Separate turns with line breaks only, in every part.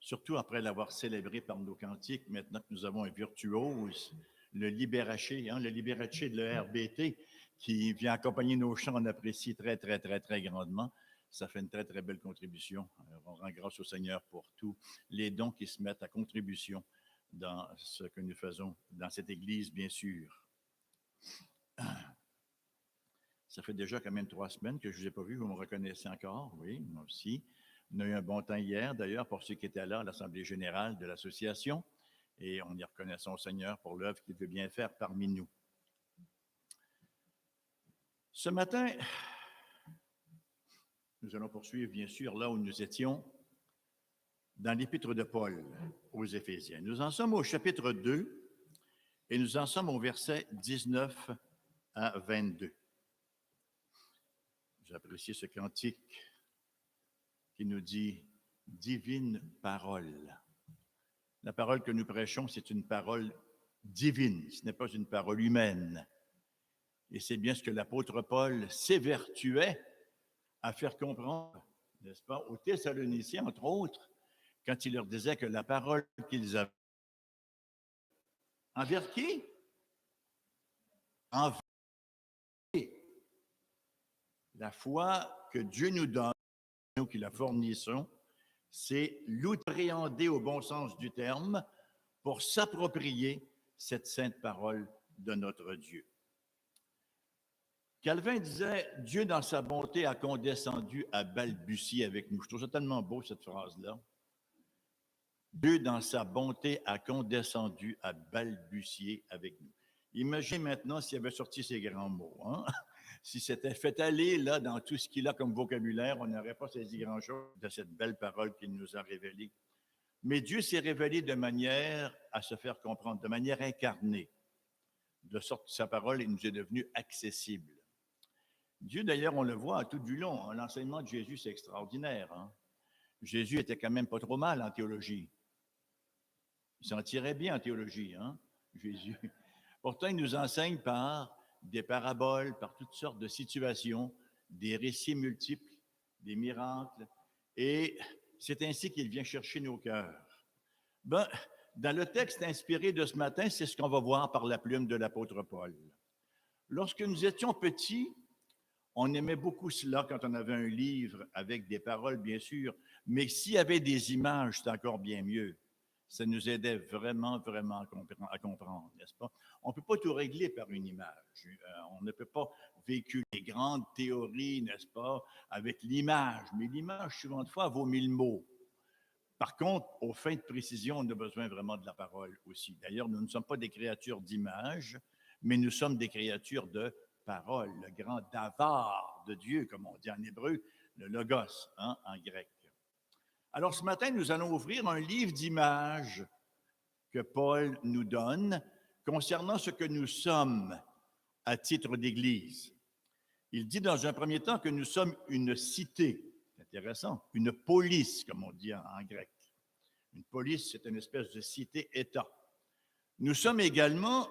surtout après l'avoir célébré par nos cantiques, maintenant que nous avons un virtuose, le Liberace de l'ERBT, qui vient accompagner nos chants, on apprécie très, très, très, très grandement. Ça fait une très, très belle contribution. Alors, on rend grâce au Seigneur pour tous les dons qui se mettent à contribution dans ce que nous faisons dans cette Église, bien sûr. Ça fait déjà quand même 3 semaines que je ne vous ai pas vu, vous me reconnaissez encore, oui, moi aussi. On a eu un bon temps hier, d'ailleurs, pour ceux qui étaient là à l'Assemblée générale de l'association, et on y reconnaissant au Seigneur pour l'œuvre qu'il veut bien faire parmi nous. Ce matin, nous allons poursuivre, bien sûr, là où nous étions, dans l'Épître de Paul aux Éphésiens. Nous en sommes au chapitre 2 et nous en sommes au verset 19 à 22. J'apprécie ce cantique qui nous dit « Divine parole ». La parole que nous prêchons, c'est une parole divine, ce n'est pas une parole humaine. Et c'est bien ce que l'apôtre Paul s'évertuait à faire comprendre, n'est-ce pas, aux Thessaloniciens, entre autres, quand il leur disait que la parole qu'ils avaient, envers qui? Envers la foi que Dieu nous donne, nous qui la fournissons, c'est l'outréander au bon sens du terme pour s'approprier cette sainte parole de notre Dieu. Calvin disait « Dieu, dans sa bonté, a condescendu à balbutier avec nous ». Je trouve ça tellement beau, cette phrase-là. Dieu, dans sa bonté, a condescendu à balbutier avec nous. Imaginez maintenant s'il avait sorti ces grands mots. Hein? Si c'était fait aller là, dans tout ce qu'il a comme vocabulaire, on n'aurait pas saisi grand-chose de cette belle parole qu'il nous a révélée. Mais Dieu s'est révélé de manière à se faire comprendre, de manière incarnée, de sorte que sa parole nous est devenue accessible. Dieu, d'ailleurs, on le voit tout du long. Hein? L'enseignement de Jésus, c'est extraordinaire. Hein? Jésus était quand même pas trop mal en théologie. Il s'en tirait bien en théologie, hein, Jésus. Pourtant, il nous enseigne par des paraboles, par toutes sortes de situations, des récits multiples, des miracles. Et c'est ainsi qu'il vient chercher nos cœurs. Ben, dans le texte inspiré de ce matin, c'est ce qu'on va voir par la plume de l'apôtre Paul. Lorsque nous étions petits, on aimait beaucoup cela quand on avait un livre avec des paroles, bien sûr, mais s'il y avait des images, c'est encore bien mieux. Ça nous aidait vraiment, vraiment à comprendre, n'est-ce pas? On ne peut pas tout régler par une image. On ne peut pas véhiculer les grandes théories, n'est-ce pas, avec l'image. Mais l'image, souvent de fois, vaut 1000 mots. Par contre, aux fins de précision, on a besoin vraiment de la parole aussi. D'ailleurs, nous ne sommes pas des créatures d'image, mais nous sommes des créatures de parole, le grand davar de Dieu, comme on dit en hébreu, le logos, hein, en grec. Alors ce matin, nous allons ouvrir un livre d'images que Paul nous donne concernant ce que nous sommes à titre d'Église. Il dit dans un premier temps que nous sommes une cité, c'est intéressant, une police, comme on dit en grec. Une police, c'est une espèce de cité-État. Nous sommes également,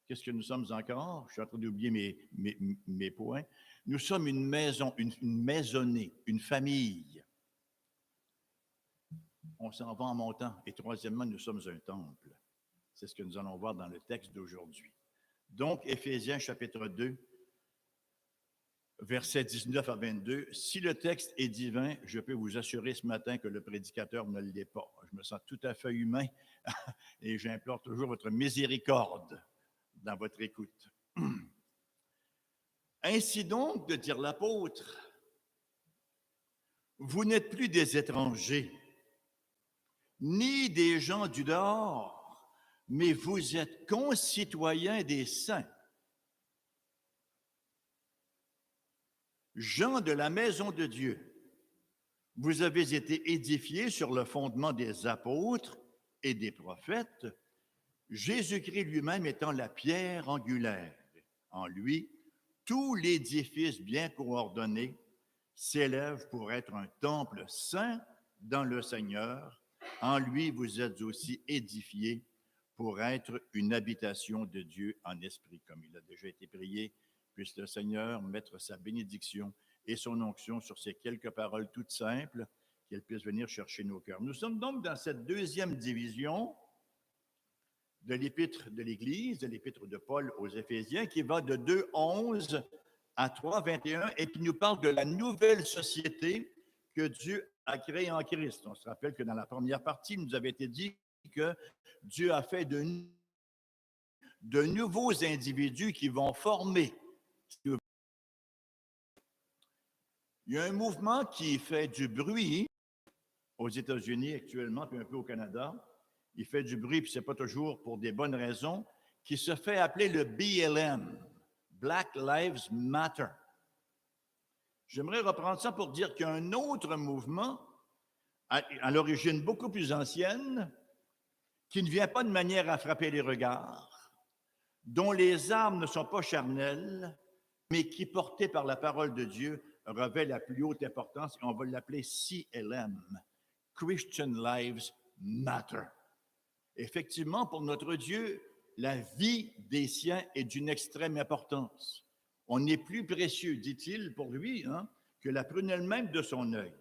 qu'est-ce que nous sommes encore? Je suis en train d'oublier mes points. Nous sommes une maison, une maisonnée, une famille. On s'en va en montant. Et troisièmement, nous sommes un temple. C'est ce que nous allons voir dans le texte d'aujourd'hui. Donc, Éphésiens chapitre 2, versets 19 à 22. Si le texte est divin, je peux vous assurer ce matin que le prédicateur ne l'est pas. Je me sens tout à fait humain et j'implore toujours votre miséricorde dans votre écoute. Ainsi donc, de dire l'apôtre, vous n'êtes plus des étrangers, ni des gens du dehors, mais vous êtes concitoyens des saints, gens de la maison de Dieu. Vous avez été édifiés sur le fondement des apôtres et des prophètes, Jésus-Christ lui-même étant la pierre angulaire. En lui, tout l'édifice bien coordonné s'élève pour être un temple saint dans le Seigneur. En lui, vous êtes aussi édifiés pour être une habitation de Dieu en esprit, comme il a déjà été prié. Puisse le Seigneur mettre sa bénédiction et son onction sur ces quelques paroles toutes simples qu'elle puisse venir chercher nos cœurs. Nous sommes donc dans cette deuxième division de l'épître de l'Église, de l'épître de Paul aux Éphésiens, qui va de 2:11 à 3:21 et qui nous parle de la nouvelle société que Dieu a créée en Christ. On se rappelle que dans la première partie, il nous avait été dit que Dieu a fait de nouveaux individus qui vont former. Il y a un mouvement qui fait du bruit aux États-Unis actuellement, puis un peu au Canada. Il fait du bruit, puis ce n'est pas toujours pour des bonnes raisons, qui se fait appeler le BLM, Black Lives Matter. J'aimerais reprendre ça pour dire qu'il y a un autre mouvement, à l'origine beaucoup plus ancienne, qui ne vient pas de manière à frapper les regards, dont les armes ne sont pas charnelles, mais qui, portées par la parole de Dieu, revêt la plus haute importance, et on va l'appeler CLM, Christian Lives Matter. Effectivement, pour notre Dieu, la vie des siens est d'une extrême importance. On est plus précieux, dit-il, pour lui, que la prunelle même de son œil.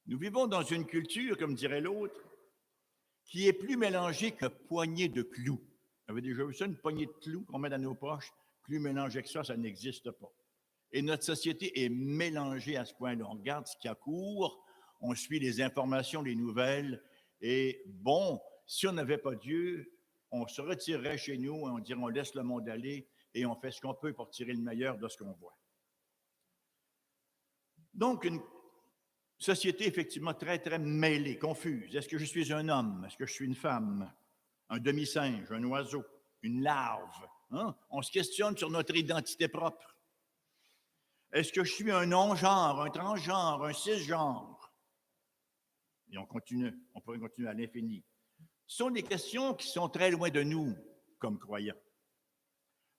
Nous vivons dans une culture, comme dirait l'autre, qui est plus mélangée qu'une poignée de clous. Vous avez déjà vu ça, une poignée de clous qu'on met dans nos poches? Plus mélangée que ça n'existe pas. Et notre société est mélangée à ce point-là. On regarde ce qu'il y a court, on suit les informations, les nouvelles, et bon, si on n'avait pas Dieu, on se retirerait chez nous et on dirait on laisse le monde aller et on fait ce qu'on peut pour tirer le meilleur de ce qu'on voit. Donc, une société effectivement très, très mêlée, confuse. Est-ce que je suis un homme? Est-ce que je suis une femme? Un demi-singe, un oiseau, une larve? On se questionne sur notre identité propre. Est-ce que je suis un non-genre, un transgenre, un cisgenre? Et on pourrait continuer à l'infini. Ce sont des questions qui sont très loin de nous comme croyants.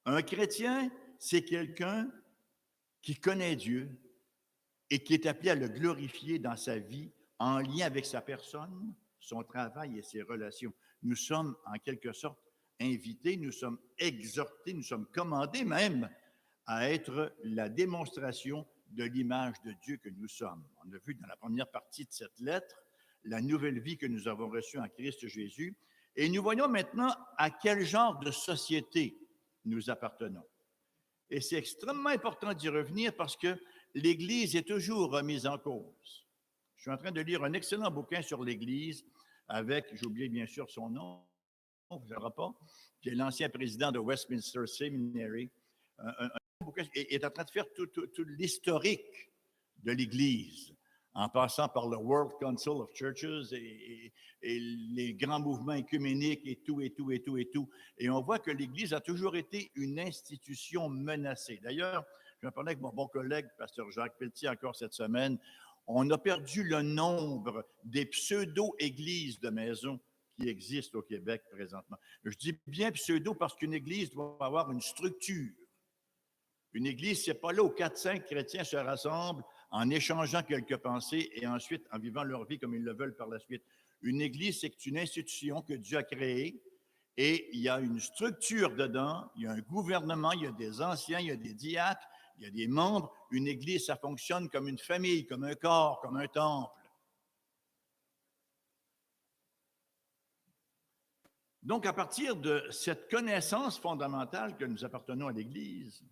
Un chrétien, c'est quelqu'un qui connaît Dieu et qui est appelé à le glorifier dans sa vie en lien avec sa personne, son travail et ses relations. Nous sommes en quelque sorte invités, nous sommes exhortés, nous sommes commandés même à être la démonstration de l'image de Dieu que nous sommes. On a vu dans la première partie de cette lettre la nouvelle vie que nous avons reçue en Christ Jésus. Et nous voyons maintenant à quel genre de société nous appartenons. Et c'est extrêmement important d'y revenir parce que l'Église est toujours remise en cause. Je suis en train de lire un excellent bouquin sur l'Église avec, j'ai oublié bien sûr son nom, on ne verra pas, qui est l'ancien président de Westminster Seminary. Un bouquin est en train de faire tout l'historique de l'Église, en passant par le World Council of Churches et les grands mouvements œcuméniques et tout. Et on voit que l'Église a toujours été une institution menacée. D'ailleurs, je me parlais avec mon bon collègue, pasteur Jacques Pelletier, encore cette semaine. On a perdu le nombre des pseudo-églises de maison qui existent au Québec présentement. Je dis bien pseudo parce qu'une église doit avoir une structure. Une église, c'est pas là où 4-5 chrétiens se rassemblent en échangeant quelques pensées et ensuite en vivant leur vie comme ils le veulent par la suite. Une église, c'est une institution que Dieu a créée et il y a une structure dedans, il y a un gouvernement, il y a des anciens, il y a des diacres, il y a des membres. Une église, ça fonctionne comme une famille, comme un corps, comme un temple. Donc, à partir de cette connaissance fondamentale que nous appartenons à l'Église,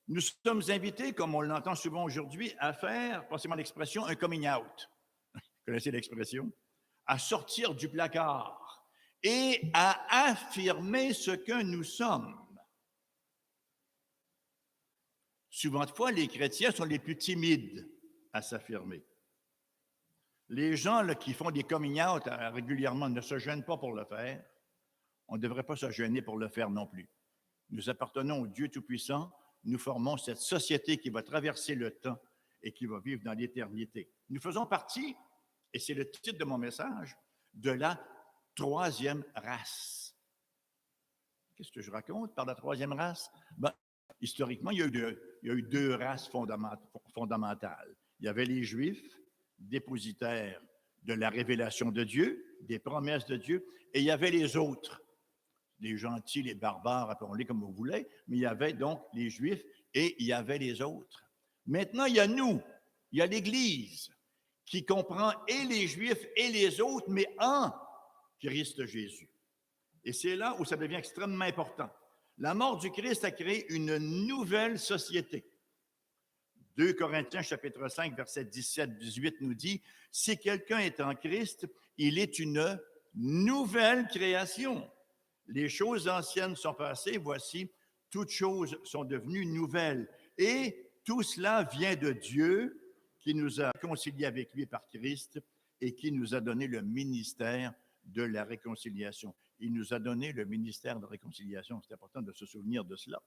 nous sommes invités, comme on l'entend souvent aujourd'hui, à faire, passez-moi l'expression, un coming out. Vous connaissez l'expression? À sortir du placard et à affirmer ce que nous sommes. Souvent de fois, les chrétiens sont les plus timides à s'affirmer. Les gens là, qui font des coming out régulièrement ne se gênent pas pour le faire. On ne devrait pas se gêner pour le faire non plus. Nous appartenons au Dieu Tout-Puissant. Nous formons cette société qui va traverser le temps et qui va vivre dans l'éternité. Nous faisons partie, et c'est le titre de mon message, de la troisième race. Qu'est-ce que je raconte par la troisième race? Historiquement, il y a eu deux races fondamentales. Il y avait les Juifs, dépositaires de la révélation de Dieu, des promesses de Dieu, et il y avait les autres, les gentils, les barbares, appelons-les comme vous voulez, mais il y avait donc les Juifs et il y avait les autres. Maintenant, il y a nous, il y a l'Église, qui comprend et les Juifs et les autres, mais en Christ Jésus. Et c'est là où ça devient extrêmement important. La mort du Christ a créé une nouvelle société. 2 Corinthiens chapitre 5, verset 17-18 nous dit, « Si quelqu'un est en Christ, il est une nouvelle création. Les choses anciennes sont passées, voici, toutes choses sont devenues nouvelles. Et tout cela vient de Dieu qui nous a réconciliés avec lui par Christ et qui nous a donné le ministère de la réconciliation. » Il nous a donné le ministère de réconciliation. C'est important de se souvenir de cela.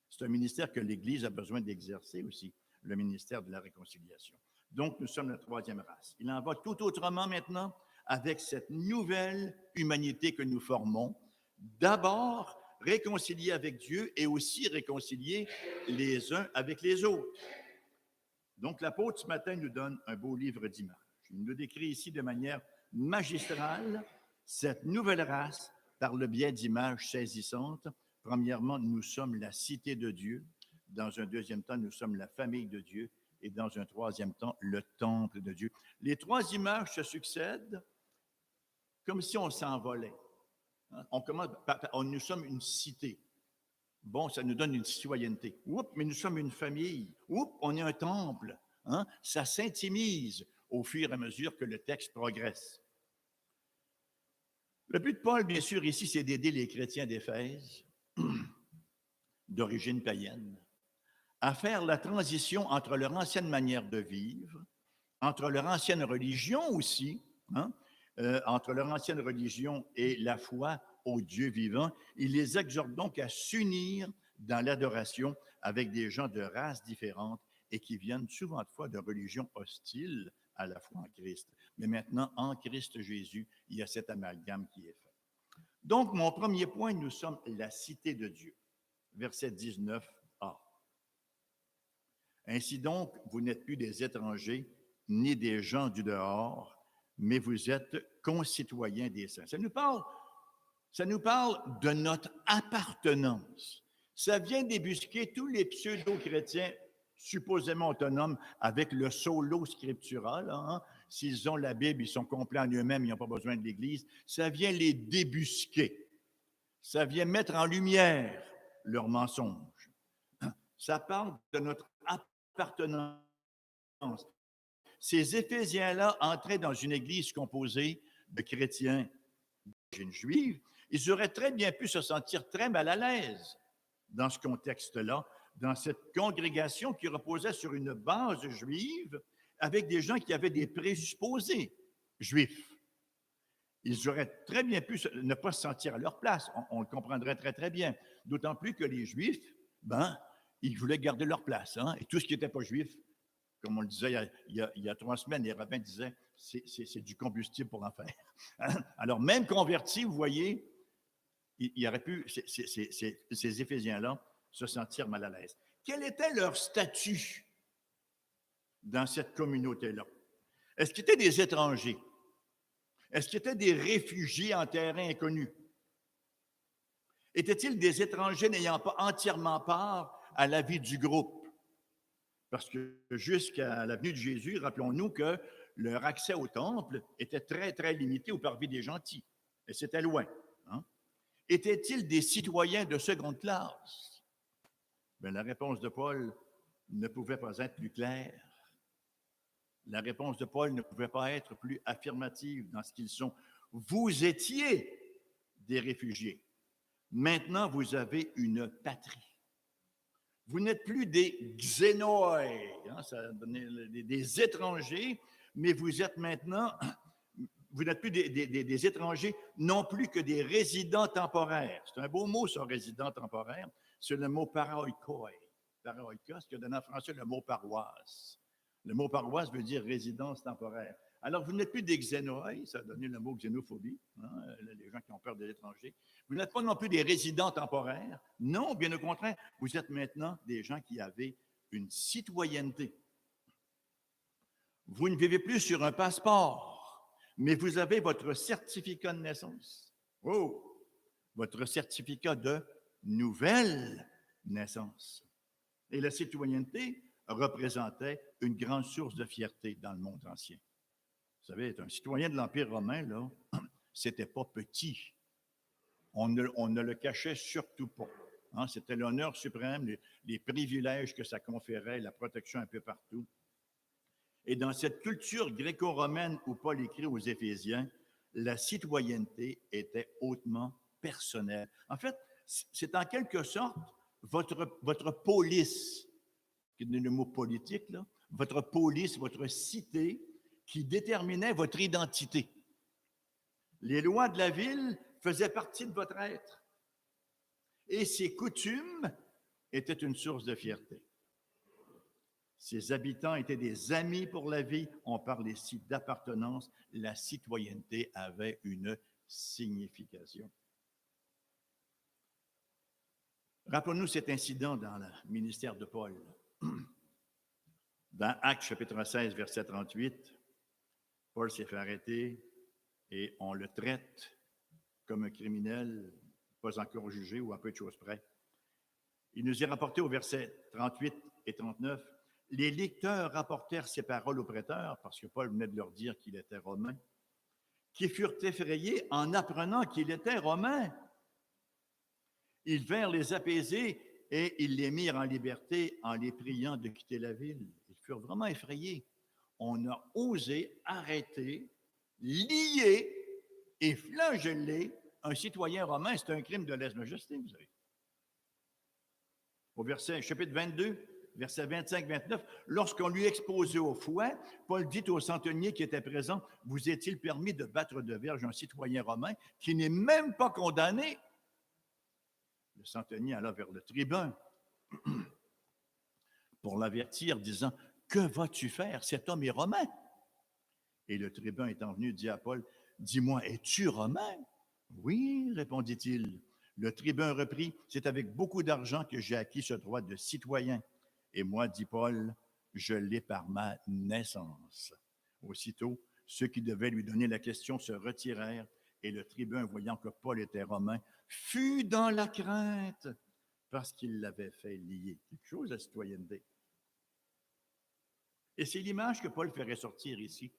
C'est un ministère que l'Église a besoin d'exercer aussi, le ministère de la réconciliation. Donc, nous sommes la troisième race. Il en va tout autrement maintenant avec cette nouvelle humanité que nous formons. D'abord, réconciliés avec Dieu et aussi réconciliés les uns avec les autres. Donc, l'apôtre ce matin nous donne un beau livre d'images. Il nous décrit ici de manière magistrale cette nouvelle race par le biais d'images saisissantes. Premièrement, nous sommes la cité de Dieu. Dans un deuxième temps, nous sommes la famille de Dieu. Et dans un troisième temps, le temple de Dieu. Les trois images se succèdent comme si on s'envolait. On commence par, nous sommes une cité. Bon, ça nous donne une citoyenneté. Oups, mais nous sommes une famille. Oups, on est un temple. Ça s'intimise au fur et à mesure que le texte progresse. Le but de Paul, bien sûr, ici, c'est d'aider les chrétiens d'Éphèse, d'origine païenne, à faire la transition entre leur ancienne manière de vivre, entre leur ancienne religion aussi, entre leur ancienne religion et la foi au Dieu vivant. Il les exhorte donc à s'unir dans l'adoration avec des gens de races différentes et qui viennent souvent de fois de religions hostiles à la foi en Christ. Mais maintenant, en Christ Jésus, il y a cet amalgame qui est fait. Donc, mon premier point, nous sommes la cité de Dieu. Verset 19a. Ainsi donc, vous n'êtes plus des étrangers ni des gens du dehors, mais vous êtes concitoyens des saints. Ça nous parle de notre appartenance. Ça vient débusquer tous les pseudo-chrétiens supposément autonomes avec le solo scriptural. S'ils ont la Bible, ils sont complets en eux-mêmes, ils n'ont pas besoin de l'Église. Ça vient les débusquer. Ça vient mettre en lumière leurs mensonges. Ça parle de notre appartenance. Ces Éphésiens-là entraient dans une Église composée de chrétiens d'origine juive. Ils auraient très bien pu se sentir très mal à l'aise dans ce contexte-là, dans cette congrégation qui reposait sur une base juive avec des gens qui avaient des présupposés juifs. Ils auraient très bien pu ne pas se sentir à leur place. On le comprendrait très, très bien. D'autant plus que les Juifs, ils voulaient garder leur place. Et tout ce qui n'était pas juif, comme on le disait il y a 3 semaines, les rabbins disaient, c'est du combustible pour l'enfer. Alors, même convertis, vous voyez, il aurait pu, ces Éphésiens-là, se sentir mal à l'aise. Quel était leur statut dans cette communauté-là? Est-ce qu'ils étaient des étrangers? Est-ce qu'ils étaient des réfugiés en terrain inconnu? Étaient-ils des étrangers n'ayant pas entièrement part à la vie du groupe? Parce que jusqu'à la venue de Jésus, rappelons-nous que leur accès au temple était très, très limité au parvis des gentils. Et c'était loin. Étaient-ils des citoyens de seconde classe? La réponse de Paul ne pouvait pas être plus claire. La réponse de Paul ne pouvait pas être plus affirmative dans ce qu'ils sont. Vous étiez des réfugiés. Maintenant, vous avez une patrie. Vous n'êtes plus des xénoïs, des étrangers, mais vous êtes maintenant, vous n'êtes plus des étrangers, non plus que des résidents temporaires. C'est un beau mot, ça, résident temporaire. C'est le mot paroikoi. Paroikos, qui a donné en français le mot paroisse. Le mot paroisse veut dire résidence temporaire. Alors, vous n'êtes plus des xénoïs, ça a donné le mot xénophobie, les gens qui ont peur de l'étranger. Vous n'êtes pas non plus des résidents temporaires. Non, bien au contraire, vous êtes maintenant des gens qui avaient une citoyenneté. Vous ne vivez plus sur un passeport, mais vous avez votre certificat de naissance. Oh! Votre certificat de nouvelle naissance. Et la citoyenneté représentait une grande source de fierté dans le monde ancien. Vous savez, être un citoyen de l'Empire romain, là, c'était pas petit. On ne le cachait surtout pas. Hein, c'était l'honneur suprême, les privilèges que ça conférait, la protection un peu partout. Et dans cette culture gréco-romaine où Paul écrit aux Éphésiens, la citoyenneté était hautement personnelle. En fait, c'est en quelque sorte votre police, qui est le mot politique, là, votre police, votre cité, qui déterminait votre identité. Les lois de la ville faisaient partie de votre être. Et ses coutumes étaient une source de fierté. Ses habitants étaient des amis pour la vie. On parle ici d'appartenance. La citoyenneté avait une signification. Rappelons-nous cet incident dans le ministère de Paul. Dans Actes chapitre 16, verset 38, Paul s'est fait arrêter et on le traite comme un criminel, pas encore jugé ou à peu de choses près. Il nous est rapporté au verset 38 et 39, les lecteurs rapportèrent ces paroles aux prêteurs, parce que Paul venait de leur dire qu'il était romain, qui furent effrayés en apprenant qu'il était romain. Ils vinrent les apaiser et ils les mirent en liberté en les priant de quitter la ville. Ils furent vraiment effrayés. On a osé arrêter, lier et flageller un citoyen romain. C'est un crime de lèse-majesté, vous savez. Au verset, chapitre 22, versets 25-29, lorsqu'on lui exposait au fouet, Paul dit au centenier qui était présent, « Vous est-il permis de battre de verge un citoyen romain qui n'est même pas condamné? » Le centenier alla vers le tribun pour l'avertir, disant, « Que vas-tu faire? Cet homme est romain. » Et le tribun étant venu dit à Paul, « Dis-moi, es-tu romain? » « Oui, répondit-il. Le tribun reprit, « C'est avec beaucoup d'argent que j'ai acquis ce droit de citoyen. Et moi, dit Paul, je l'ai par ma naissance. » Aussitôt, ceux qui devaient lui donner la question se retirèrent, et le tribun, voyant que Paul était romain, fut dans la crainte parce qu'il l'avait fait lier. Quelque chose, la citoyenneté. Et c'est l'image que Paul fait ressortir ici,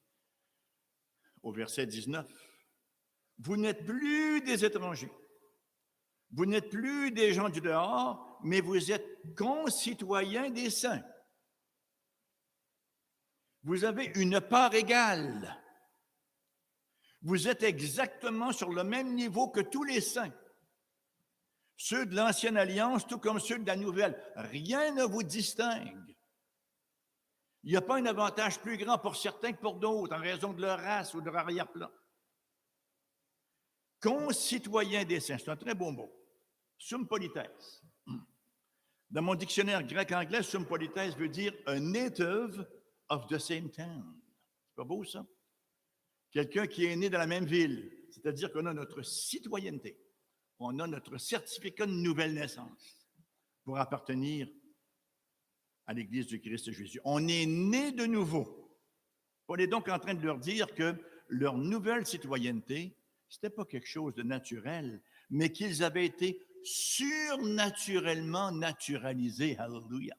au verset 19. Vous n'êtes plus des étrangers. Vous n'êtes plus des gens du dehors, mais vous êtes concitoyens des saints. Vous avez une part égale. Vous êtes exactement sur le même niveau que tous les saints. Ceux de l'Ancienne Alliance, tout comme ceux de la Nouvelle. Rien ne vous distingue. Il n'y a pas un avantage plus grand pour certains que pour d'autres, en raison de leur race ou de leur arrière-plan. Concitoyens des saints, c'est un très beau mot. Sum polites. Dans mon dictionnaire grec-anglais, sum polites veut dire a native of the same town. C'est pas beau, ça? Quelqu'un qui est né dans la même ville, c'est-à-dire qu'on a notre citoyenneté, on a notre certificat de nouvelle naissance pour appartenir à l'Église du Christ Jésus. On est né de nouveau. On est donc en train de leur dire que leur nouvelle citoyenneté, ce n'était pas quelque chose de naturel, mais qu'ils avaient été surnaturellement naturalisés. Alléluia.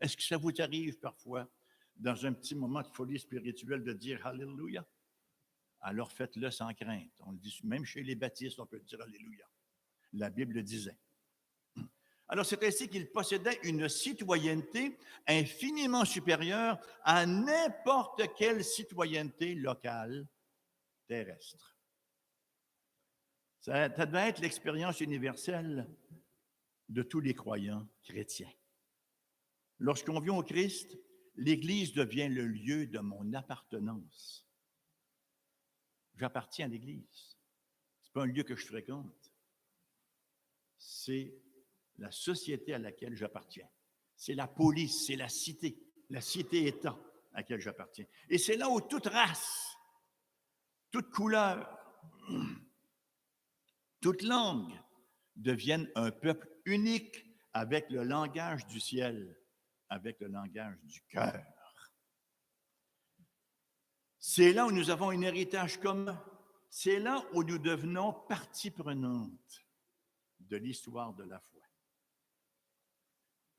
Est-ce que ça vous arrive parfois, dans un petit moment de folie spirituelle, de dire Alléluia? Alors faites-le sans crainte. On le dit, même chez les baptistes, on peut dire Alléluia. La Bible le disait. Alors, c'est ainsi qu'ils possédaient une citoyenneté infiniment supérieure à n'importe quelle citoyenneté locale terrestre. Ça devait être l'expérience universelle de tous les croyants chrétiens. Lorsqu'on vient au Christ, l'Église devient le lieu de mon appartenance. J'appartiens à l'Église. Ce n'est pas un lieu que je fréquente. C'est la société à laquelle j'appartiens. C'est la police, c'est la cité-État à laquelle j'appartiens. Et c'est là où toute race, toute couleur, toute langue deviennent un peuple unique avec le langage du ciel, avec le langage du cœur. C'est là où nous avons un héritage commun. C'est là où nous devenons partie prenante de l'histoire de la foi.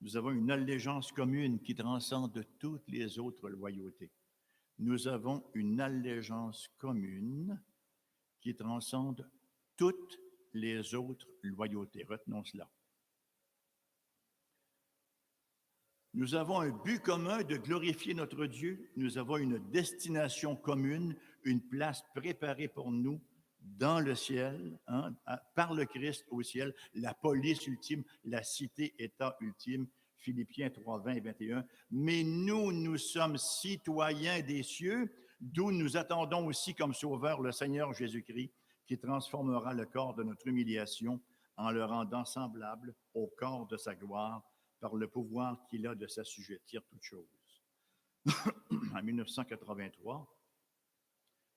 Nous avons une allégeance commune qui transcende toutes les autres loyautés. Nous avons une allégeance commune qui transcende toutes les autres loyautés. Retenons cela. Nous avons un but commun de glorifier notre Dieu. Nous avons une destination commune, une place préparée pour nous dans le ciel, par le Christ au ciel, la police ultime, la cité-État ultime, Philippiens 3, 20 et 21. Mais nous sommes citoyens des cieux, d'où nous attendons aussi comme sauveur le Seigneur Jésus-Christ, qui transformera le corps de notre humiliation en le rendant semblable au corps de sa gloire, par le pouvoir qu'il a de s'assujettir toutes choses. En 1983,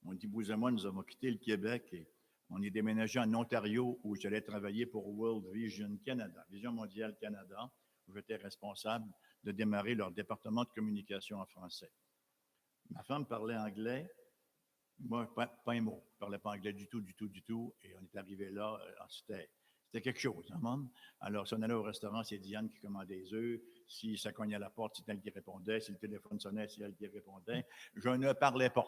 mon épouse et moi, nous avons quitté le Québec et on est déménagé en Ontario où j'allais travailler pour World Vision Canada, Vision mondiale Canada, où j'étais responsable de démarrer leur département de communication en français. Ma femme parlait anglais, moi, pas un mot. Je ne parlais pas anglais du tout. Et on est arrivé là, c'était quelque chose, hein, maman? Alors, si on allait au restaurant, c'est Diane qui commandait les œufs. Si ça cognait à la porte, c'est elle qui répondait. Si le téléphone sonnait, c'est elle qui répondait. Je ne parlais pas.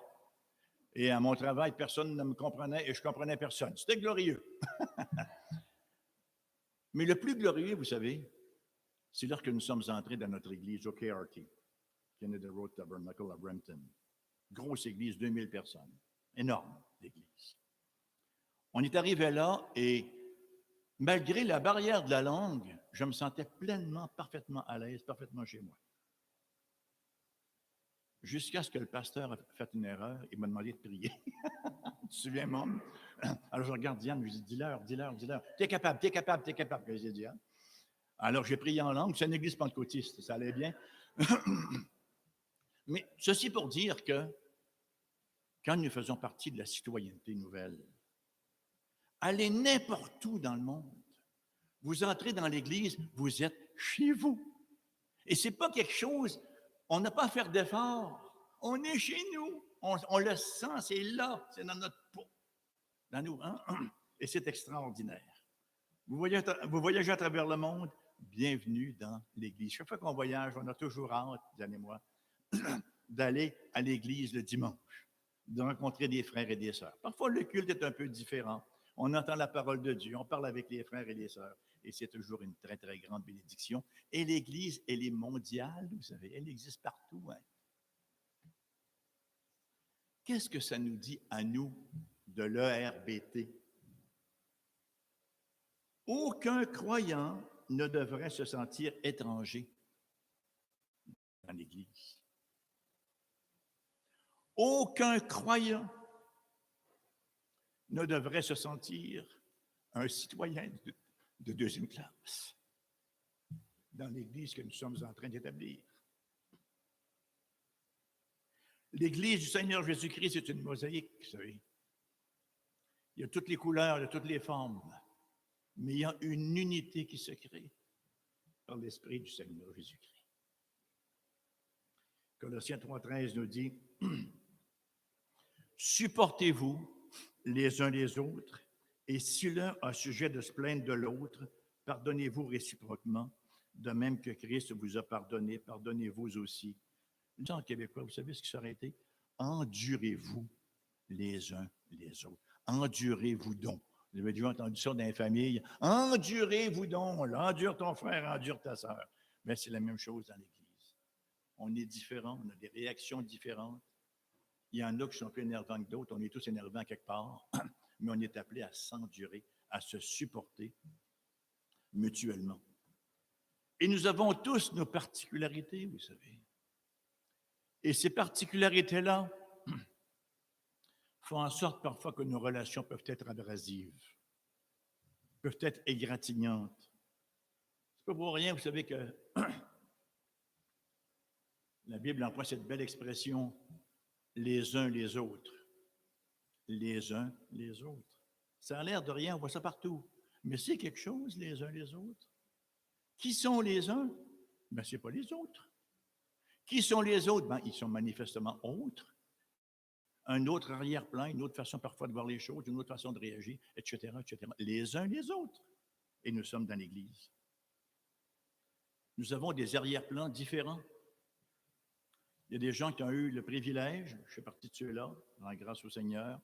Et à mon travail, personne ne me comprenait et je ne comprenais personne. C'était glorieux. Mais le plus glorieux, vous savez, c'est lorsque nous sommes entrés dans notre église au KRT, Canada Road Tabernacle à Brampton. Grosse église, 2000 personnes. Énorme, l'église. On est arrivé là et malgré la barrière de la langue, je me sentais pleinement, parfaitement à l'aise, parfaitement chez moi. Jusqu'à ce que le pasteur a fait une erreur, il m'a demandé de prier. Tu te souviens, maman? Alors je regarde Diane, je lui dis, dis-leur. T'es capable. Je lui dis, Diane. Alors j'ai prié en langue, c'est une église pentecôtiste, ça allait bien. Mais ceci pour dire que quand nous faisons partie de la citoyenneté nouvelle, allez n'importe où dans le monde, vous entrez dans l'église, vous êtes chez vous. Et ce n'est pas quelque chose, on n'a pas à faire d'efforts. On est chez nous. On le sent, c'est là, c'est dans notre peau. Dans nous, hein? Et c'est extraordinaire. Vous voyagez à travers le monde, bienvenue dans l'église. Chaque fois qu'on voyage, on a toujours hâte, Diane et moi, d'aller à l'église le dimanche, de rencontrer des frères et des sœurs. Parfois, le culte est un peu différent. On entend la parole de Dieu, on parle avec les frères et les sœurs, et c'est toujours une très, très grande bénédiction. Et l'Église, elle est mondiale, vous savez, elle existe partout. Hein? Qu'est-ce que ça nous dit à nous de l'ERBT? Aucun croyant ne devrait se sentir étranger dans l'Église. Aucun croyant ne devrait se sentir un citoyen de deuxième classe dans l'Église que nous sommes en train d'établir. L'Église du Seigneur Jésus-Christ, c'est une mosaïque, vous savez. Il y a toutes les couleurs, il y a toutes les formes, mais il y a une unité qui se crée par l'Esprit du Seigneur Jésus-Christ. Colossiens 3,13 nous dit « Supportez-vous les uns les autres, et si l'un a sujet de se plaindre de l'autre, pardonnez-vous réciproquement, de même que Christ vous a pardonné, pardonnez-vous aussi. » En québécois, vous savez ce que ça aurait été? Endurez-vous les uns les autres. Endurez-vous donc. Vous avez déjà entendu ça dans les familles. Endurez-vous donc. Endure ton frère, endure ta sœur. Mais c'est la même chose dans l'Église. On est différents, on a des réactions différentes. Il y en a qui sont plus énervants que d'autres. On est tous énervants quelque part, mais on est appelés à s'endurer, à se supporter mutuellement. Et nous avons tous nos particularités, vous savez. Et ces particularités-là font en sorte parfois que nos relations peuvent être abrasives, peuvent être égratignantes. C'est pas pour rien, vous savez que la Bible emploie cette belle expression « les uns les autres ». Les uns les autres. Ça a l'air de rien, on voit ça partout. Mais c'est quelque chose, les uns les autres. Qui sont les uns? Ben, ce n'est pas les autres. Qui sont les autres? Ben, ils sont manifestement autres. Un autre arrière-plan, une autre façon parfois de voir les choses, une autre façon de réagir, etc., etc. Les uns les autres. Et nous sommes dans l'Église. Nous avons des arrière-plans différents. Il y a des gens qui ont eu le privilège, je fais partie de ceux-là, en grâce au Seigneur,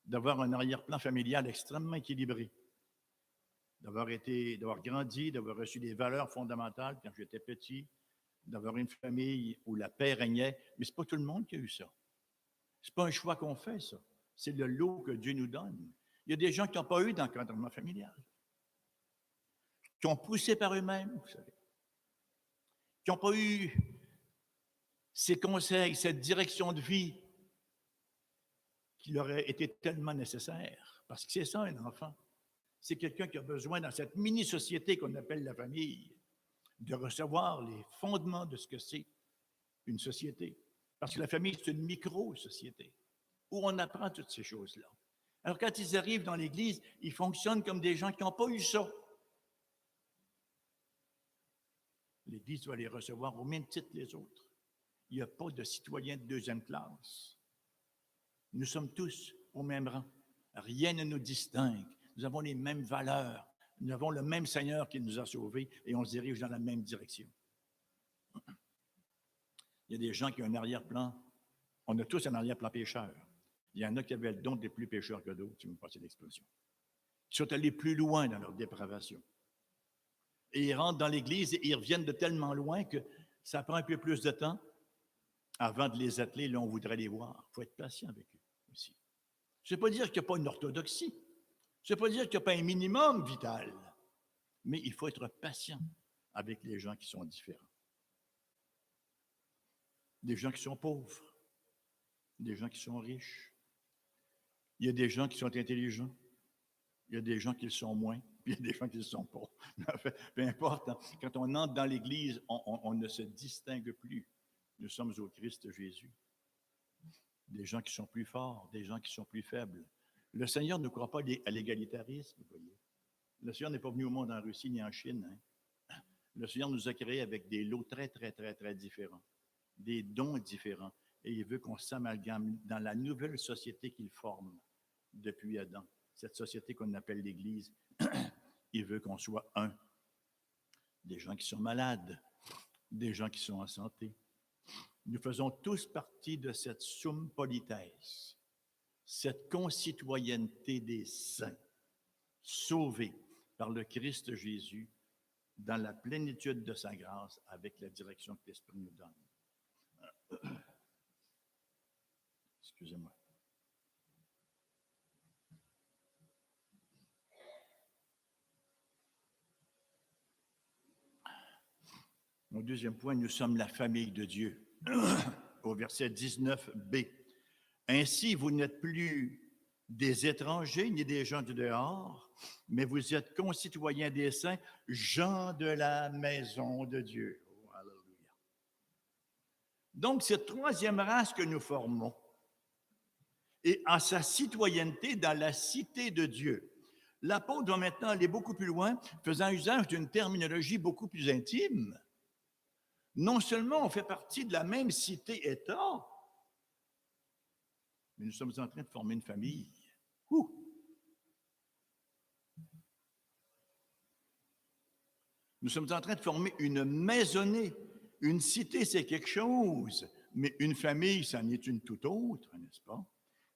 d'avoir un arrière-plan familial extrêmement équilibré, d'avoir grandi, d'avoir reçu des valeurs fondamentales quand j'étais petit, d'avoir une famille où la paix régnait. Mais ce n'est pas tout le monde qui a eu ça. Ce n'est pas un choix qu'on fait, ça. C'est le lot que Dieu nous donne. Il y a des gens qui n'ont pas eu d'encadrement familial, qui ont poussé par eux-mêmes, vous savez, qui n'ont pas eu ces conseils, cette direction de vie qui leur a été tellement nécessaire. Parce que c'est ça, un enfant. C'est quelqu'un qui a besoin, dans cette mini-société qu'on appelle la famille, de recevoir les fondements de ce que c'est une société. Parce que la famille, c'est une micro-société où on apprend toutes ces choses-là. Alors, quand ils arrivent dans l'Église, ils fonctionnent comme des gens qui n'ont pas eu ça. L'Église doit les recevoir au même titre que les autres. Il n'y a pas de citoyens de deuxième classe. Nous sommes tous au même rang. Rien ne nous distingue. Nous avons les mêmes valeurs. Nous avons le même Seigneur qui nous a sauvés et on se dirige dans la même direction. Il y a des gens qui ont un arrière-plan. On a tous un arrière-plan pécheur. Il y en a qui avaient le don d'être plus pécheurs que d'autres, si vous me passez l'expression. Ils sont allés plus loin dans leur dépravation. Et ils rentrent dans l'Église et ils reviennent de tellement loin que ça prend un peu plus de temps avant de les atteler. Là, on voudrait les voir. Il faut être patient avec eux aussi. Je ne veux pas dire qu'il n'y a pas une orthodoxie. Je ne veux pas dire qu'il n'y a pas un minimum vital. Mais il faut être patient avec les gens qui sont différents. Des gens qui sont pauvres, des gens qui sont riches. Il y a des gens qui sont intelligents, il y a des gens qui le sont moins, puis il y a des gens qui ne le sont pas. Peu importe, hein, quand on entre dans l'Église, on ne se distingue plus. Nous sommes au Christ Jésus. Des gens qui sont plus forts, des gens qui sont plus faibles. Le Seigneur ne croit pas à l'égalitarisme, vous voyez. Le Seigneur n'est pas venu au monde en Russie ni en Chine. Hein. Le Seigneur nous a créés avec des lots très, très, très, très différents, des dons différents. Et il veut qu'on s'amalgame dans la nouvelle société qu'il forme depuis Adam. Cette société qu'on appelle l'Église, il veut qu'on soit un. Des gens qui sont malades, des gens qui sont en santé. Nous faisons tous partie de cette sum polites, cette concitoyenneté des saints, sauvés par le Christ Jésus dans la plénitude de sa grâce avec la direction que l'Esprit nous donne. Excusez-moi. Mon deuxième point, nous sommes la famille de Dieu. Au verset 19b. Ainsi, vous n'êtes plus des étrangers ni des gens du dehors, mais vous êtes concitoyens des saints, gens de la maison de Dieu. Oh, alléluia. Donc, cette troisième race que nous formons est à sa citoyenneté dans la cité de Dieu. L'apôtre va maintenant aller beaucoup plus loin, faisant usage d'une terminologie beaucoup plus intime. Non seulement on fait partie de la même cité-État, mais nous sommes en train de former une famille. Ouh! Nous sommes en train de former une maisonnée. Une cité, c'est quelque chose, mais une famille, c'en est une toute autre, n'est-ce pas?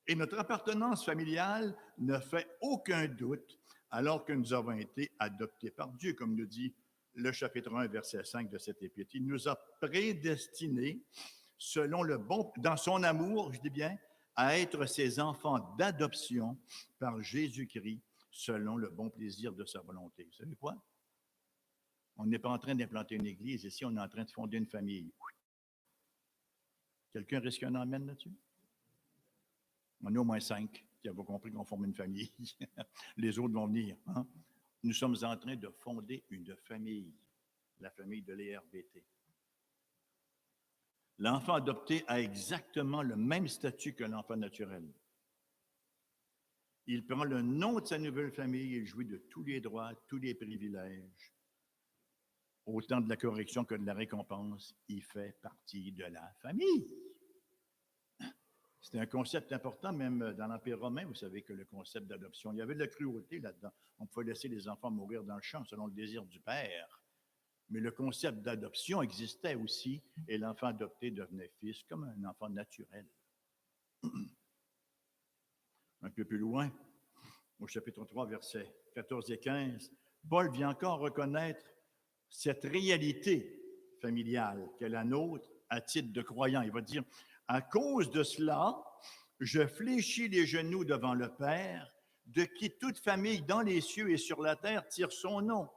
Et notre appartenance familiale ne fait aucun doute alors que nous avons été adoptés par Dieu, comme nous dit le chapitre 1, verset 5 de cette épître. Il nous a prédestinés selon le bon, dans son amour, je dis bien, à être ses enfants d'adoption par Jésus-Christ selon le bon plaisir de sa volonté. Vous savez quoi? On n'est pas en train d'implanter une église ici, on est en train de fonder une famille. Quelqu'un risque un amène là-dessus? On est au moins 5 qui avons compris qu'on forme une famille. Les autres vont venir. Hein? Nous sommes en train de fonder une famille, la famille de l'ERBT. L'enfant adopté a exactement le même statut que l'enfant naturel. Il prend le nom de sa nouvelle famille, il jouit de tous les droits, tous les privilèges. Autant de la correction que de la récompense, il fait partie de la famille. C'était un concept important, même dans l'Empire romain, vous savez que le concept d'adoption, il y avait de la cruauté là-dedans. On pouvait laisser les enfants mourir dans le champ selon le désir du père. Mais le concept d'adoption existait aussi et l'enfant adopté devenait fils comme un enfant naturel. Un peu plus loin, au chapitre 3, versets 14 et 15, Paul vient encore reconnaître cette réalité familiale qu'est la nôtre à titre de croyant. Il va dire, à cause de cela, je fléchis les genoux devant le Père, de qui toute famille dans les cieux et sur la terre tire son nom.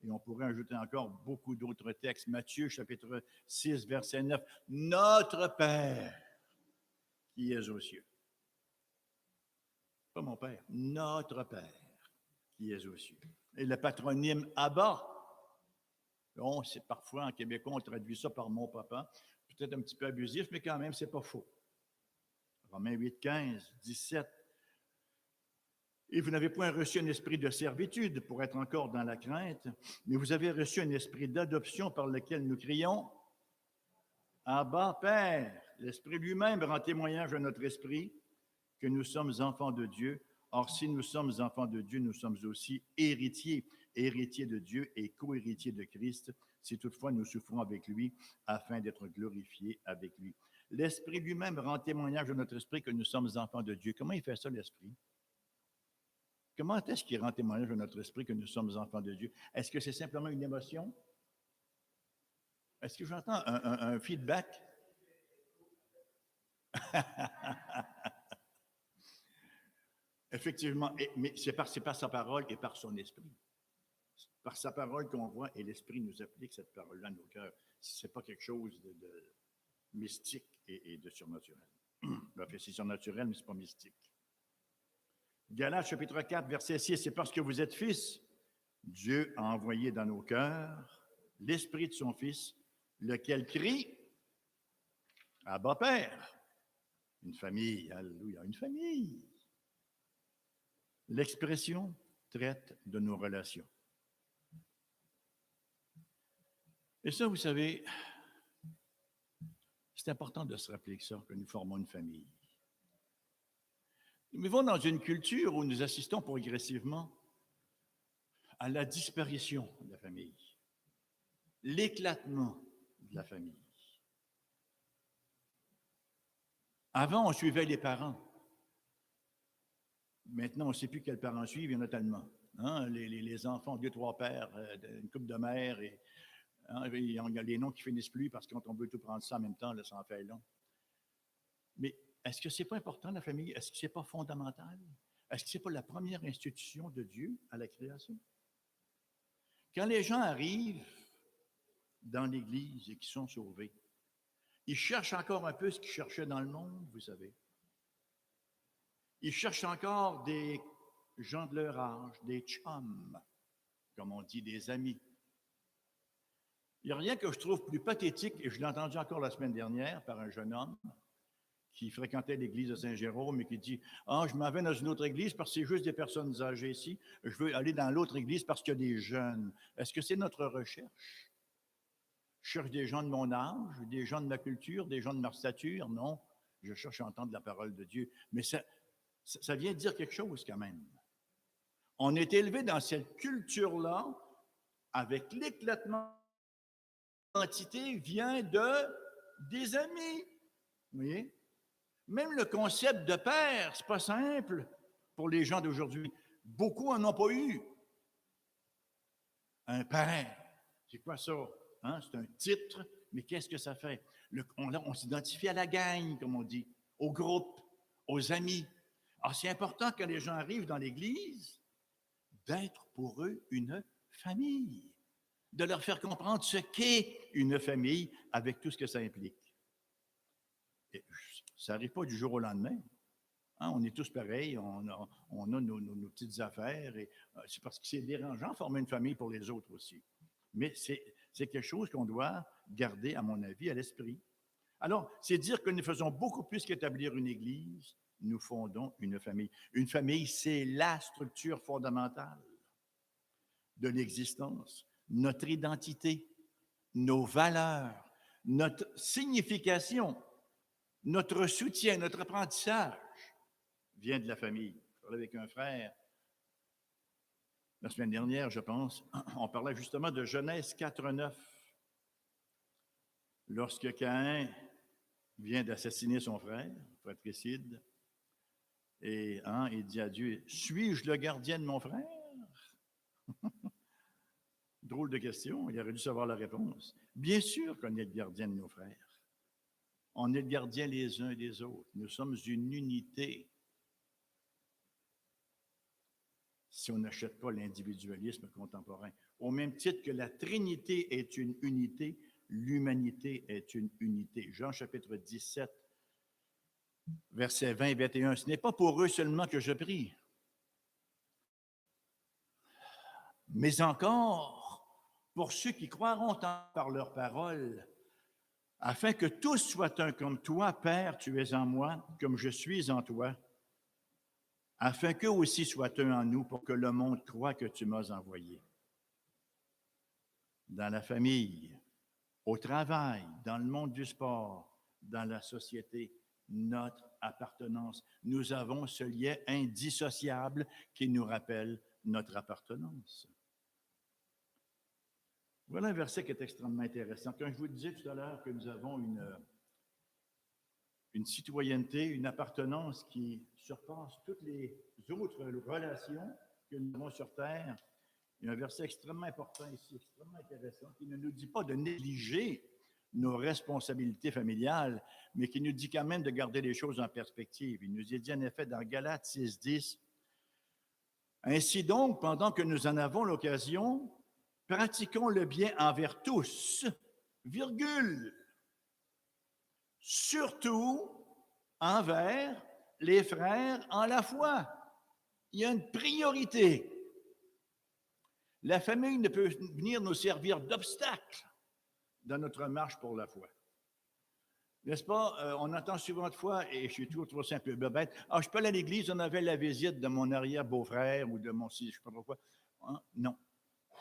Et on pourrait ajouter encore beaucoup d'autres textes. Matthieu, chapitre 6, verset 9. Notre Père qui est aux cieux. Pas mon Père, notre Père qui est aux cieux. Et le patronyme Abba. Bon, c'est parfois en québécois, on traduit ça par mon papa. Peut-être un petit peu abusif, mais quand même, c'est pas faux. Romains 8, 15, 17. Et vous n'avez point reçu un esprit de servitude pour être encore dans la crainte, mais vous avez reçu un esprit d'adoption par lequel nous crions Abba, Père. L'Esprit lui-même rend témoignage à notre esprit que nous sommes enfants de Dieu. Or, si nous sommes enfants de Dieu, nous sommes aussi héritiers, héritiers de Dieu et co-héritiers de Christ, si toutefois nous souffrons avec lui, afin d'être glorifiés avec lui. L'Esprit lui-même rend témoignage à notre esprit que nous sommes enfants de Dieu. Comment il fait ça, l'Esprit? Comment est-ce qu'il rend témoignage à notre esprit que nous sommes enfants de Dieu? Est-ce que c'est simplement une émotion? Est-ce que j'entends un feedback? Effectivement, mais c'est par sa parole et par son esprit. Par sa parole qu'on voit et l'esprit nous applique cette parole-là à nos cœurs. Ce n'est pas quelque chose de mystique et de surnaturel. C'est surnaturel, mais ce n'est pas mystique. Galates chapitre 4, verset 6, c'est parce que vous êtes fils, Dieu a envoyé dans nos cœurs l'esprit de son Fils, lequel crie Abba Père. Une famille, alléluia, une famille. L'expression traite de nos relations. Et ça, vous savez, c'est important de se rappeler que nous formons une famille. Nous vivons dans une culture où nous assistons progressivement à la disparition de la famille, l'éclatement de la famille. Avant, on suivait les parents. Maintenant, on ne sait plus quels parents suivent, il y en a tellement. Hein? Les enfants ont 2, 3 pères, une couple de mères, et il y a les noms qui finissent plus parce que quand on veut tout prendre ça en même temps, là, ça en fait long. Mais est-ce que ce n'est pas important, la famille? Est-ce que ce n'est pas fondamental? Est-ce que ce n'est pas la première institution de Dieu à la création? Quand les gens arrivent dans l'Église et qui sont sauvés, ils cherchent encore un peu ce qu'ils cherchaient dans le monde, vous savez. Ils cherchent encore des gens de leur âge, des chums, comme on dit, des amis. Il n'y a rien que je trouve plus pathétique, et je l'ai entendu encore la semaine dernière par un jeune homme qui fréquentait l'église de Saint-Jérôme et qui dit « Ah, je m'en vais dans une autre église parce que c'est juste des personnes âgées ici. Je veux aller dans l'autre église parce qu'il y a des jeunes. » Est-ce que c'est notre recherche? Je cherche des gens de mon âge, des gens de ma culture, des gens de ma stature? Non, je cherche à entendre la parole de Dieu. Mais ça vient dire quelque chose quand même. On est élevé dans cette culture-là avec l'éclatement de l'identité vient des amis. Vous voyez? Même le concept de père, c'est pas simple pour les gens d'aujourd'hui. Beaucoup n'en ont pas eu. Un père, c'est quoi ça? Hein? C'est un titre, mais qu'est-ce que ça fait? On s'identifie à la gang, comme on dit, au groupe, aux amis. Alors, c'est important quand les gens arrivent dans l'Église d'être pour eux une famille, de leur faire comprendre ce qu'est une famille avec tout ce que ça implique. Et ça n'arrive pas du jour au lendemain. Hein, on est tous pareils, on a nos petites affaires, et c'est parce que c'est dérangeant de former une famille pour les autres aussi. Mais c'est quelque chose qu'on doit garder, à mon avis, à l'esprit. Alors, c'est dire que nous faisons beaucoup plus qu'établir une église, nous fondons une famille. Une famille, c'est la structure fondamentale de l'existence, notre identité, nos valeurs, notre signification, notre soutien, notre apprentissage vient de la famille. Je parlais avec un frère La semaine dernière, je pense, on parlait justement de Genèse 4:9. Lorsque Caïn vient d'assassiner son frère, fratricide, et il dit à Dieu, suis-je le gardien de mon frère? Drôle de question, il aurait dû savoir la réponse. Bien sûr qu'on est le gardien de nos frères. On est le gardien les uns des autres. Nous sommes une unité. Si on n'achète pas l'individualisme contemporain. Au même titre que la Trinité est une unité, l'humanité est une unité. Jean chapitre 17, versets 20 et 21. Ce n'est pas pour eux seulement que je prie, mais encore pour ceux qui croiront par leur parole, afin que tous soient un comme toi, Père, tu es en moi, comme je suis en toi, afin qu'eux aussi soient un en nous, pour que le monde croie que tu m'as envoyé. Dans la famille, au travail, dans le monde du sport, dans la société, notre appartenance. Nous avons ce lien indissociable qui nous rappelle notre appartenance. Voilà un verset qui est extrêmement intéressant. Quand je vous disais tout à l'heure que nous avons une citoyenneté, une appartenance qui surpasse toutes les autres relations que nous avons sur Terre, il y a un verset extrêmement important ici, extrêmement intéressant, qui ne nous dit pas de négliger nos responsabilités familiales, mais qui nous dit quand même de garder les choses en perspective. Il nous est dit en effet dans Galates 6:10, « Ainsi donc, pendant que nous en avons l'occasion, pratiquons le bien envers tous, virgule, surtout envers les frères en la foi. » Il y a une priorité. La famille ne peut venir nous servir d'obstacle dans notre marche pour la foi. N'est-ce pas? On entend souvent de fois, et je suis toujours ça un peu bête, « Ah, je peux aller à l'église, on avait la visite de mon arrière-beau-frère ou de mon je ne sais pas pourquoi. » Non.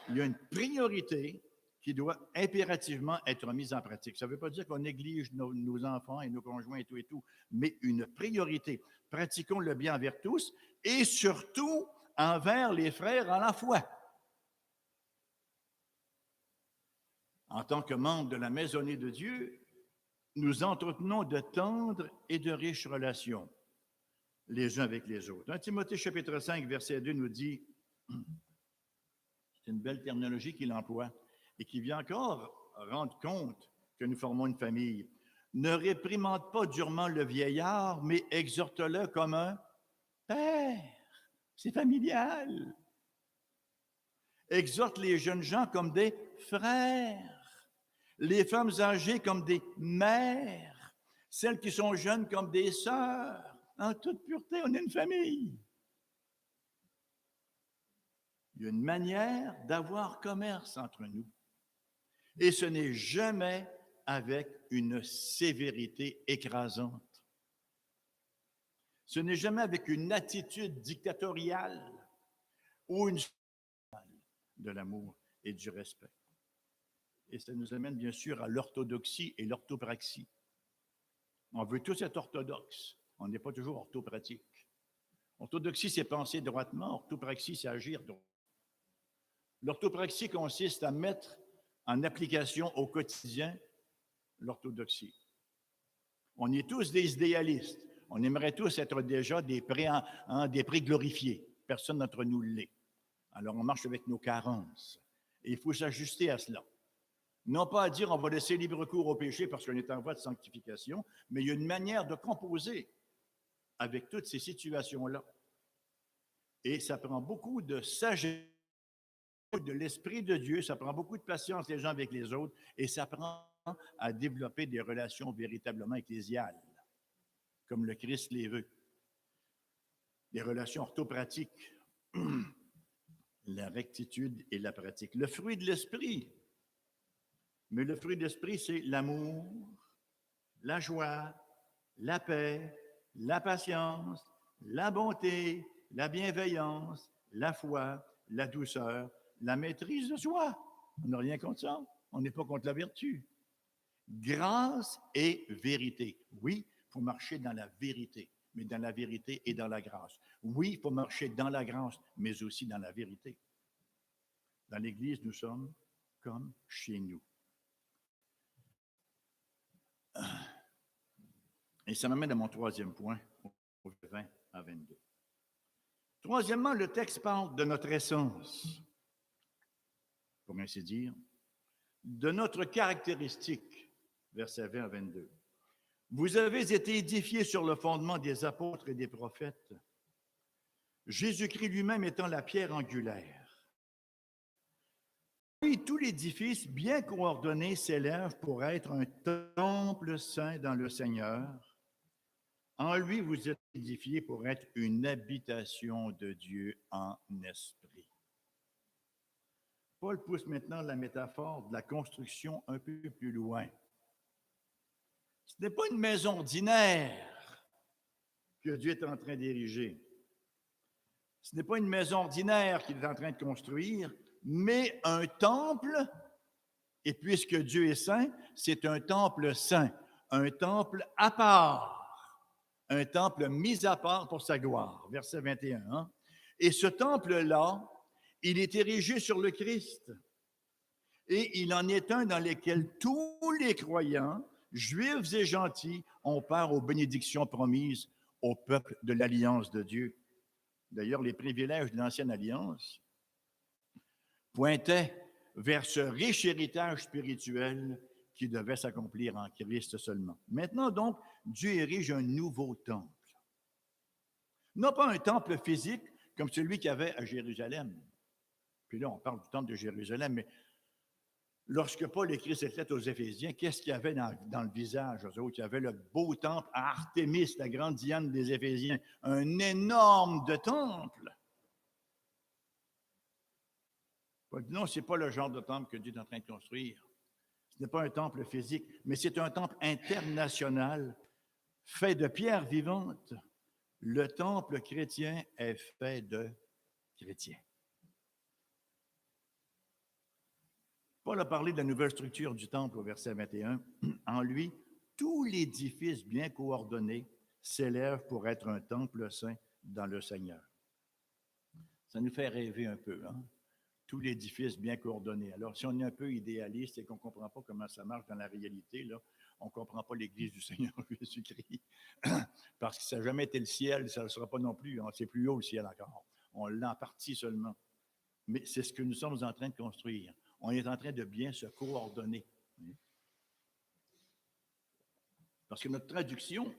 Il y a une priorité qui doit impérativement être mise en pratique. Ça ne veut pas dire qu'on néglige nos enfants et nos conjoints et tout, mais une priorité. Pratiquons le bien envers tous et surtout envers les frères en la foi. En tant que membres de la maisonnée de Dieu, nous entretenons de tendres et de riches relations les uns avec les autres. 1 Timothée chapitre 5, verset 2 nous dit, c'est une belle terminologie qu'il emploie, et qui vient encore rendre compte que nous formons une famille. Ne réprimande pas durement le vieillard, mais exhorte-le comme un père. C'est familial. Exhorte les jeunes gens comme des frères, les femmes âgées comme des mères, celles qui sont jeunes comme des sœurs. En toute pureté, on est une famille. Il y a une manière d'avoir commerce entre nous. Et ce n'est jamais avec une sévérité écrasante. Ce n'est jamais avec une attitude dictatoriale ou une de l'amour et du respect. Et ça nous amène bien sûr à l'orthodoxie et l'orthopraxie. On veut tous être orthodoxes. On n'est pas toujours orthopratique. Orthodoxie, c'est penser droitement. Orthopraxie, c'est agir droitement. L'orthopraxie consiste à mettre en application au quotidien l'orthodoxie. On est tous des idéalistes. On aimerait tous être déjà des pré-glorifiés. Personne d'entre nous l'est. Alors, on marche avec nos carences. Et il faut s'ajuster à cela. Non pas à dire on va laisser libre cours au péché parce qu'on est en voie de sanctification, mais il y a une manière de composer avec toutes ces situations-là. Et ça prend beaucoup de sagesse, de l'Esprit de Dieu, ça prend beaucoup de patience les uns avec les autres, et ça prend à développer des relations véritablement ecclésiales, comme le Christ les veut. Des relations orthopratiques, la rectitude et la pratique. Le fruit de l'Esprit, mais le fruit de l'Esprit, c'est l'amour, la joie, la paix, la patience, la bonté, la bienveillance, la foi, la douceur, la maîtrise de soi. On n'a rien contre ça. On n'est pas contre la vertu. Grâce et vérité. Oui, il faut marcher dans la vérité, mais dans la vérité et dans la grâce. Oui, il faut marcher dans la grâce, mais aussi dans la vérité. Dans l'Église, nous sommes comme chez nous. Et ça m'amène à mon troisième point, au 20 à 22. Troisièmement, le texte parle de notre essence, pour ainsi dire, de notre caractéristique, versets 20 à 22. Vous avez été édifiés sur le fondement des apôtres et des prophètes, Jésus-Christ lui-même étant la pierre angulaire. Puis tout l'édifice bien coordonné s'élève pour être un temple saint dans le Seigneur. En lui, vous êtes édifiés pour être une habitation de Dieu en esprit. Paul pousse maintenant la métaphore de la construction un peu plus loin. Ce n'est pas une maison ordinaire que Dieu est en train d'ériger. Ce n'est pas une maison ordinaire qu'il est en train de construire, mais un temple, et puisque Dieu est saint, c'est un temple saint, un temple à part. Un temple mis à part pour sa gloire. Verset 21. Hein? Et ce temple-là, il est érigé sur le Christ. Et il en est un dans lequel tous les croyants, juifs et gentils, ont part aux bénédictions promises au peuple de l'Alliance de Dieu. D'ailleurs, les privilèges de l'Ancienne Alliance pointaient vers ce riche héritage spirituel qui devait s'accomplir en Christ seulement. Maintenant, donc, Dieu érige un nouveau temple. Non pas un temple physique comme celui qu'il y avait à Jérusalem. Puis là, on parle du temple de Jérusalem, mais lorsque Paul écrit cette lettre aux Éphésiens, qu'est-ce qu'il y avait dans le visage? Eux autres, il y avait le beau temple à Artémis, la grande Diane des Éphésiens, un énorme de temple. Paul dit non, ce n'est pas le genre de temple que Dieu est en train de construire. Ce n'est pas un temple physique, mais c'est un temple international fait de pierres vivantes. Le temple chrétien est fait de chrétiens. Paul a parlé de la nouvelle structure du temple au verset 21. En lui, tout l'édifice bien coordonné s'élève pour être un temple saint dans le Seigneur. Ça nous fait rêver un peu, hein? Tout l'édifice bien coordonné. Alors, si on est un peu idéaliste et qu'on ne comprend pas comment ça marche dans la réalité, là, on ne comprend pas l'Église du Seigneur Jésus-Christ. Parce que ça n'a jamais été le ciel, ça ne le sera pas non plus. C'est plus haut le ciel encore. On l'a en partie seulement. Mais c'est ce que nous sommes en train de construire. On est en train de bien se coordonner. Parce que notre traduction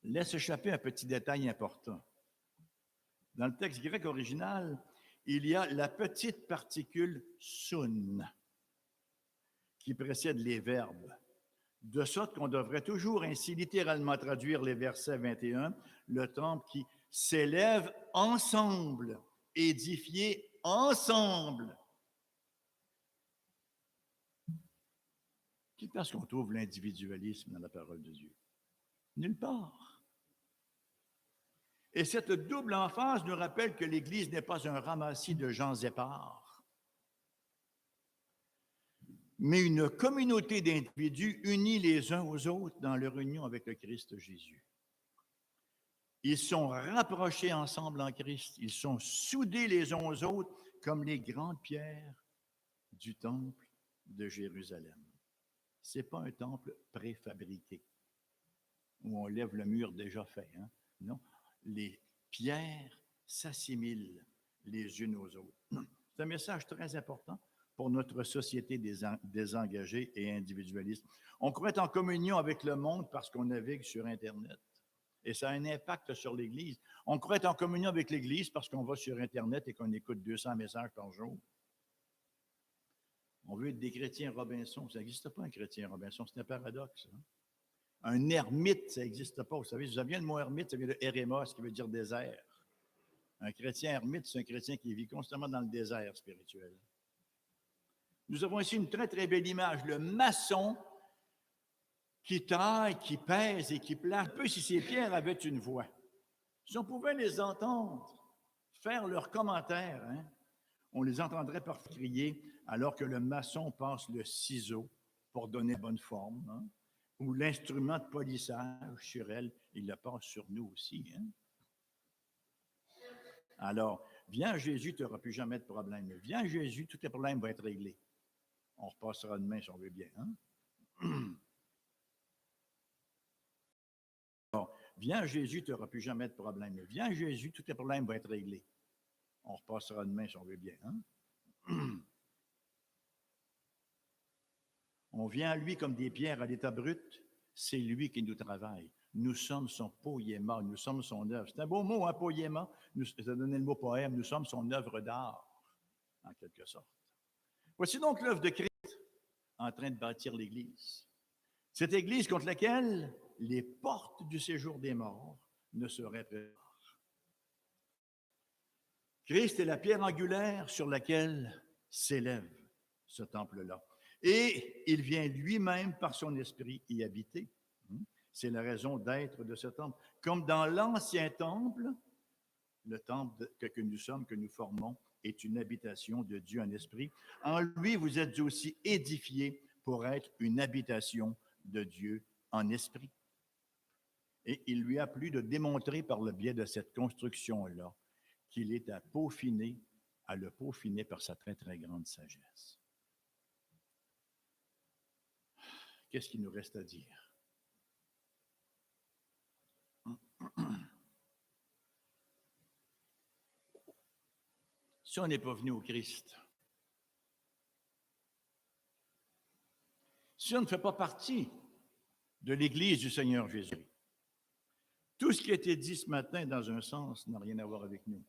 laisse échapper un petit détail important. Dans le texte grec original, il y a la petite particule sun qui précède les verbes, de sorte qu'on devrait toujours ainsi littéralement traduire les versets 21, le temple qui s'élève ensemble, édifié ensemble. Qui pense qu'on trouve l'individualisme dans la parole de Dieu? Nulle part. Et cette double emphase nous rappelle que l'Église n'est pas un ramassis de gens épars, mais une communauté d'individus unis les uns aux autres dans leur union avec le Christ Jésus. Ils sont rapprochés ensemble en Christ, ils sont soudés les uns aux autres comme les grandes pierres du temple de Jérusalem. Ce n'est pas un temple préfabriqué, où on lève le mur déjà fait, hein? Non. Les pierres s'assimilent les unes aux autres. C'est un message très important pour notre société désengagée et individualiste. On croit être en communion avec le monde parce qu'on navigue sur Internet. Et ça a un impact sur l'Église. On croit être en communion avec l'Église parce qu'on va sur Internet et qu'on écoute 200 messages par jour. On veut être des chrétiens Robinson. Ça n'existe pas un chrétien Robinson, c'est un paradoxe. Hein? Un ermite, ça n'existe pas. Vous savez, vous avez bien le mot ermite, ça vient de eremos, qui veut dire désert. Un chrétien ermite, c'est un chrétien qui vit constamment dans le désert spirituel. Nous avons ici une très, très belle image. Le maçon qui taille, qui pèse et qui place, un peu si ces pierres avaient une voix. Si on pouvait les entendre faire leurs commentaires, hein, on les entendrait par crier alors que le maçon passe le ciseau pour donner bonne forme, hein, ou l'instrument de polissage sur elle, il le passe sur nous aussi. Hein? Alors, Viens Jésus, tu n'auras plus jamais de problème. Viens Jésus, tous tes problèmes vont être réglés. On repassera demain si on veut bien. Hein? Bon, viens Jésus, tu n'auras plus jamais de problème. Viens Jésus, tous tes problèmes vont être réglés. On repassera demain si on veut bien. Hein? On vient à lui comme des pierres à l'état brut. C'est lui qui nous travaille. Nous sommes son poiema, nous sommes son œuvre. C'est un beau mot, hein, poiema. Ça donné le mot poème. Nous sommes son œuvre d'art, en quelque sorte. Voici donc l'œuvre de Christ en train de bâtir l'Église. Cette Église contre laquelle les portes du séjour des morts ne seraient pas. Christ est la pierre angulaire sur laquelle s'élève ce temple-là. Et il vient lui-même par son esprit y habiter. C'est la raison d'être de ce temple. Comme dans l'ancien temple, le temple que nous sommes, que nous formons, est une habitation de Dieu en esprit. En lui, vous êtes aussi édifiés pour être une habitation de Dieu en esprit. Et il lui a plu de démontrer par le biais de cette construction-là qu'il est à le peaufiner par sa très, très grande sagesse. Qu'est-ce qu'il nous reste à dire? Si on n'est pas venu au Christ, si on ne fait pas partie de l'Église du Seigneur Jésus, tout ce qui a été dit ce matin, dans un sens, n'a rien à voir avec nous.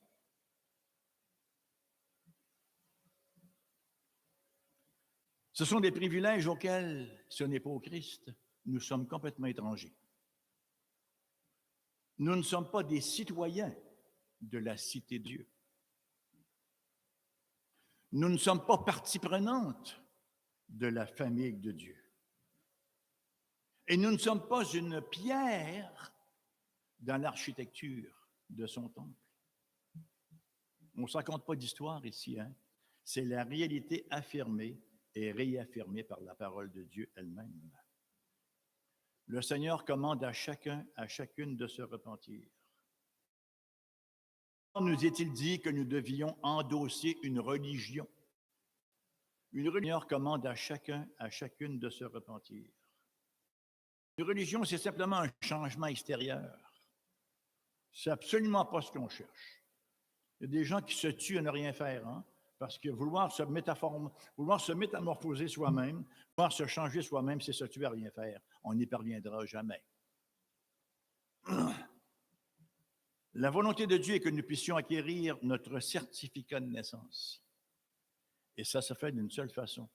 Ce sont des privilèges auxquels, si on n'est pas au Christ, nous sommes complètement étrangers. Nous ne sommes pas des citoyens de la cité de Dieu. Nous ne sommes pas partie prenante de la famille de Dieu. Et nous ne sommes pas une pierre dans l'architecture de son temple. On ne se raconte pas d'histoire ici, hein? C'est la réalité affirmée et réaffirmée par la parole de Dieu elle-même. Le Seigneur commande à chacun, à chacune de se repentir. Nous est-il dit que nous devions endosser une religion? Une religion commande à chacun, à chacune de se repentir. Une religion, c'est simplement un changement extérieur. C'est absolument pas ce qu'on cherche. Il y a des gens qui se tuent à ne rien faire, hein, parce que vouloir se métamorphoser soi-même, vouloir se changer soi-même, c'est se tuer à rien faire. On n'y parviendra jamais. La volonté de Dieu est que nous puissions acquérir notre certificat de naissance. Et ça se fait d'une seule façon,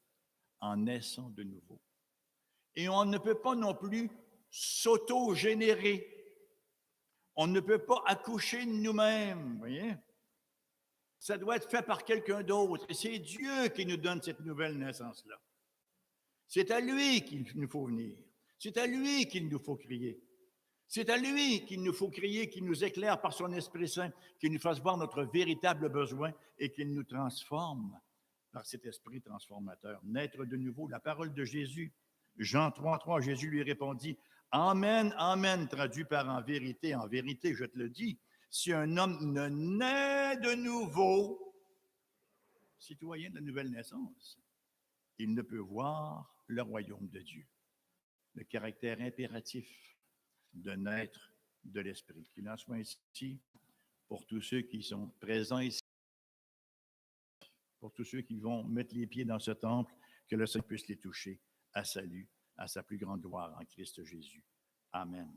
en naissant de nouveau. Et on ne peut pas non plus s'auto-générer. On ne peut pas accoucher de nous-mêmes, vous voyez? Ça doit être fait par quelqu'un d'autre. Et c'est Dieu qui nous donne cette nouvelle naissance-là. C'est à lui qu'il nous faut venir. C'est à lui qu'il nous faut crier. C'est à lui qu'il nous faut crier, qu'il nous éclaire par son Esprit Saint, qu'il nous fasse voir notre véritable besoin et qu'il nous transforme par cet esprit transformateur. Naître de nouveau, la parole de Jésus. Jean 3,3, Jésus lui répondit, « Amen, amen », traduit par en vérité, je te le dis, si un homme ne naît de nouveau, citoyen de la nouvelle naissance, il ne peut voir le royaume de Dieu. Le caractère impératif de naître de l'Esprit. Qu'il en soit ainsi pour tous ceux qui sont présents ici, pour tous ceux qui vont mettre les pieds dans ce temple, que le Seigneur puisse les toucher à salut, à sa plus grande gloire en Christ Jésus. Amen.